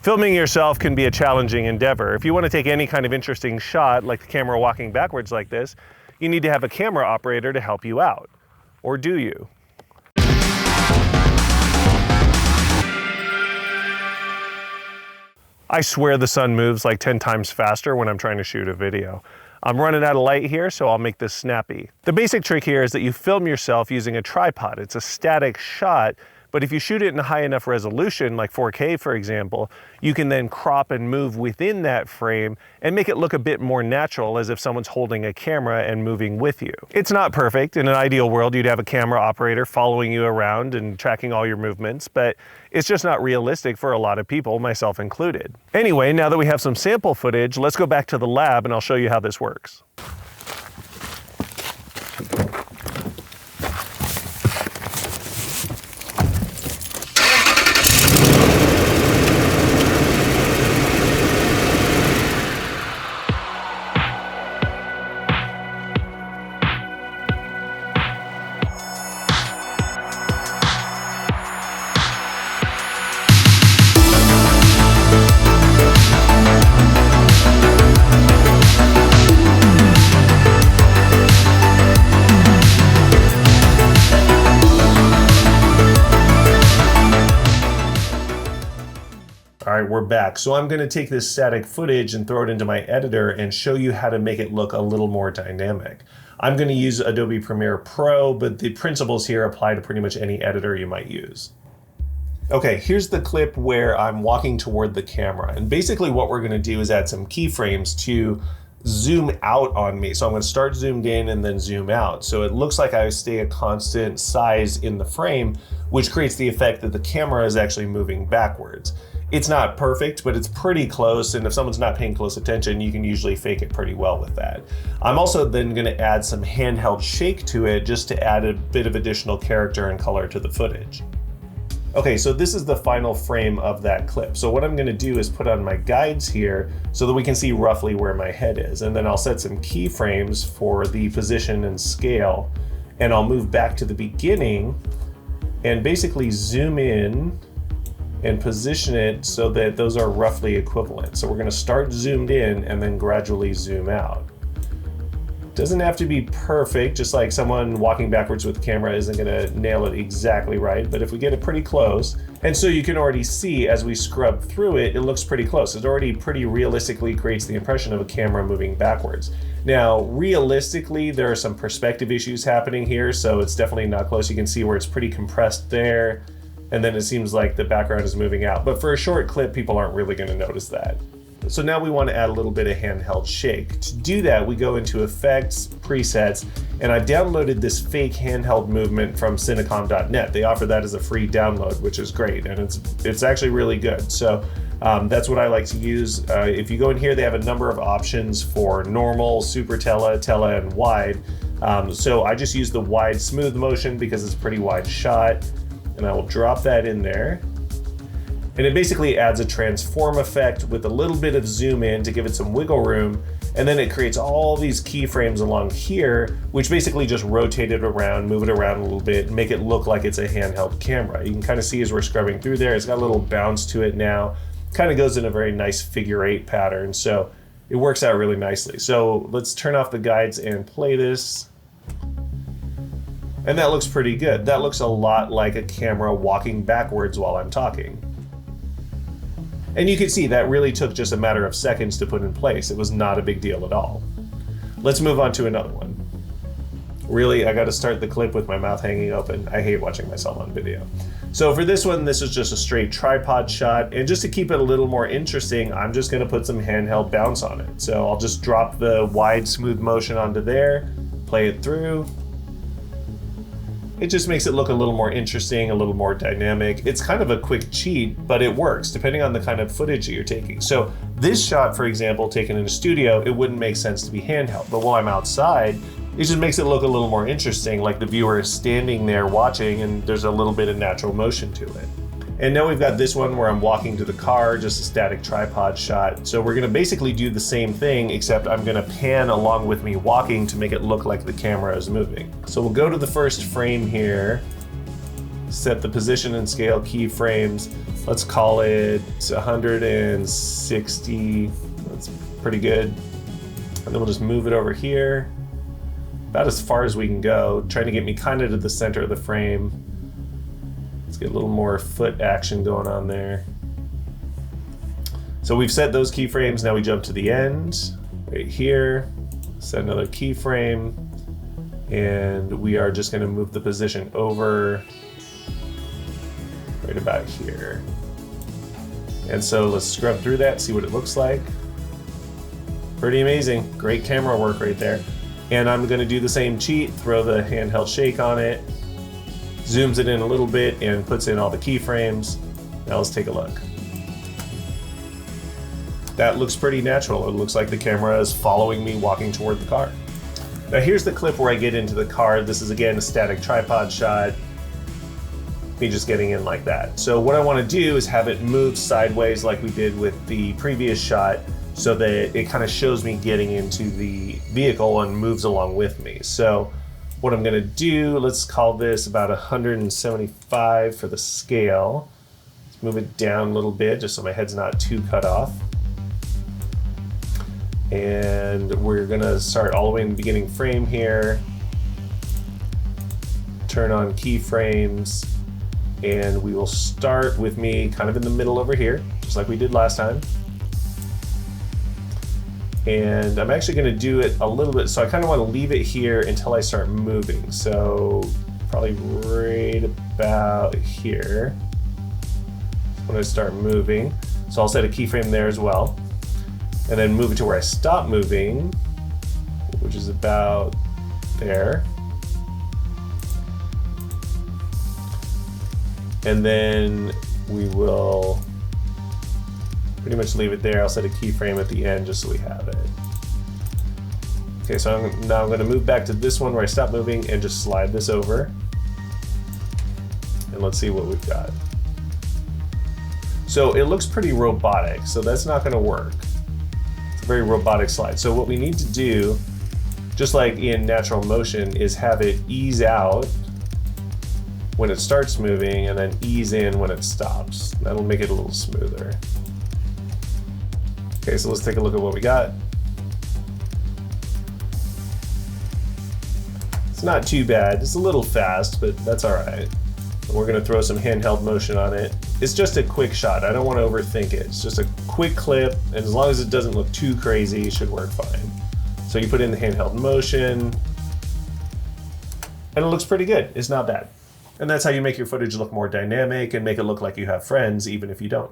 Filming yourself can be a challenging endeavor. If you want to take any kind of interesting shot, like the camera walking backwards like this, you need to have a camera operator to help you out. Or do you? I swear the sun moves like 10 times faster when I'm trying to shoot a video. I'm running out of light here, so I'll make this snappy. The basic trick here is that you film yourself using a tripod. It's a static shot, but if you shoot it in a high enough resolution, like 4K for example, you can then crop and move within that frame and make it look a bit more natural, as if someone's holding a camera and moving with you. It's not perfect. In an ideal world, you'd have a camera operator following you around and tracking all your movements, but it's just not realistic for a lot of people, myself included. Anyway, now that we have some sample footage, let's go back to the lab and I'll show you how this works. All right, we're back. So I'm gonna take this static footage and throw it into my editor and show you how to make it look a little more dynamic. I'm gonna use Adobe Premiere Pro, but the principles here apply to pretty much any editor you might use. Okay, here's the clip where I'm walking toward the camera. And basically what we're gonna do is add some keyframes to zoom out on me. So I'm gonna start zoomed in and then zoom out. So it looks like I stay a constant size in the frame, which creates the effect that the camera is actually moving backwards. It's not perfect, but it's pretty close, and if someone's not paying close attention, you can usually fake it pretty well with that. I'm also then gonna add some handheld shake to it just to add a bit of additional character and color to the footage. Okay, so this is the final frame of that clip. So what I'm gonna do is put on my guides here so that we can see roughly where my head is, and then I'll set some keyframes for the position and scale, and I'll move back to the beginning and basically zoom in and position it so that those are roughly equivalent. So we're gonna start zoomed in and then gradually zoom out. Doesn't have to be perfect, just like someone walking backwards with the camera isn't gonna nail it exactly right, but if we get it pretty close, and so you can already see as we scrub through it, it looks pretty close. It already pretty realistically creates the impression of a camera moving backwards. Now, realistically, there are some perspective issues happening here, so it's definitely not close. You can see where it's pretty compressed there, and then it seems like the background is moving out. But for a short clip, people aren't really gonna notice that. So now we want to add a little bit of handheld shake. To do that, we go into Effects, Presets, and I downloaded this fake handheld movement from Cinecom.net. They offer that as a free download, which is great, and it's actually really good. So that's what I like to use. If you go in here, they have a number of options for normal, super tele, and wide. So I just use the wide smooth motion because it's a pretty wide shot, and I will drop that in there. And it basically adds a transform effect with a little bit of zoom in to give it some wiggle room. And then it creates all these keyframes along here, which basically just rotate it around, move it around a little bit, make it look like it's a handheld camera. You can kind of see as we're scrubbing through there, it's got a little bounce to it now. Kind of goes in a very nice figure 8 pattern. So it works out really nicely. So let's turn off the guides and play this. And that looks pretty good. That looks a lot like a camera walking backwards while I'm talking. And you can see that really took just a matter of seconds to put in place. It was not a big deal at all. Let's move on to another one. Really, I gotta start the clip with my mouth hanging open. I hate watching myself on video. So for this one, this is just a straight tripod shot. And just to keep it a little more interesting, I'm just gonna put some handheld bounce on it. So I'll just drop the wide smooth motion onto there, play it through. It just makes it look a little more interesting, a little more dynamic. It's kind of a quick cheat, but it works depending on the kind of footage that you're taking. So this shot, for example, taken in a studio, it wouldn't make sense to be handheld. But while I'm outside, it just makes it look a little more interesting, like the viewer is standing there watching and there's a little bit of natural motion to it. And now we've got this one where I'm walking to the car, just a static tripod shot. So we're gonna basically do the same thing, except I'm gonna pan along with me walking to make it look like the camera is moving. So we'll go to the first frame here, set the position and scale keyframes, Let's call it 160. That's pretty good. And then we'll just move it over here, about as far as we can go, trying to get me kind of to the center of the frame. Let's get a little more foot action going on there. So we've set those keyframes. Now we jump to the end, right here, set another keyframe, and we are just gonna move the position over right about here. And so let's scrub through that, see what it looks like. Pretty amazing, great camera work right there. And I'm gonna do the same cheat, throw the handheld shake on it, zooms it in a little bit and puts in all the keyframes. Now let's take a look. That looks pretty natural. It looks like the camera is following me walking toward the car. Now here's the clip where I get into the car. This is again a static tripod shot. Me just getting in like that. So what I want to do is have it move sideways like we did with the previous shot, so that it kind of shows me getting into the vehicle and moves along with me. So what I'm gonna do, let's call this about 175 for the scale. Let's move it down a little bit just so my head's not too cut off. And we're gonna start all the way in the beginning frame here. Turn on keyframes, and we will start with me kind of in the middle over here, just like we did last time. And I'm actually gonna do it a little bit, so I kind of want to leave it here until I start moving. So probably right about here when I start moving. So I'll set a keyframe there as well. And then move it to where I stop moving, which is about there. And then we will pretty much leave it there. I'll set a keyframe at the end just so we have it. Okay, so now I'm gonna move back to this one where I stop moving and just slide this over. And let's see what we've got. So it looks pretty robotic, so that's not gonna work. Very robotic slide. So what we need to do, just like in natural motion, is have it ease out when it starts moving and then ease in when it stops. That'll make it a little smoother. Okay, so let's take a look at what we got. It's not too bad. It's a little fast, but that's all right. We're gonna throw some handheld motion on it. It's just a quick shot. I don't want to overthink it. It's just a quick clip, and as long as it doesn't look too crazy, it should work fine. So you put in the handheld motion, and it looks pretty good. It's not bad. And that's how you make your footage look more dynamic and make it look like you have friends, even if you don't.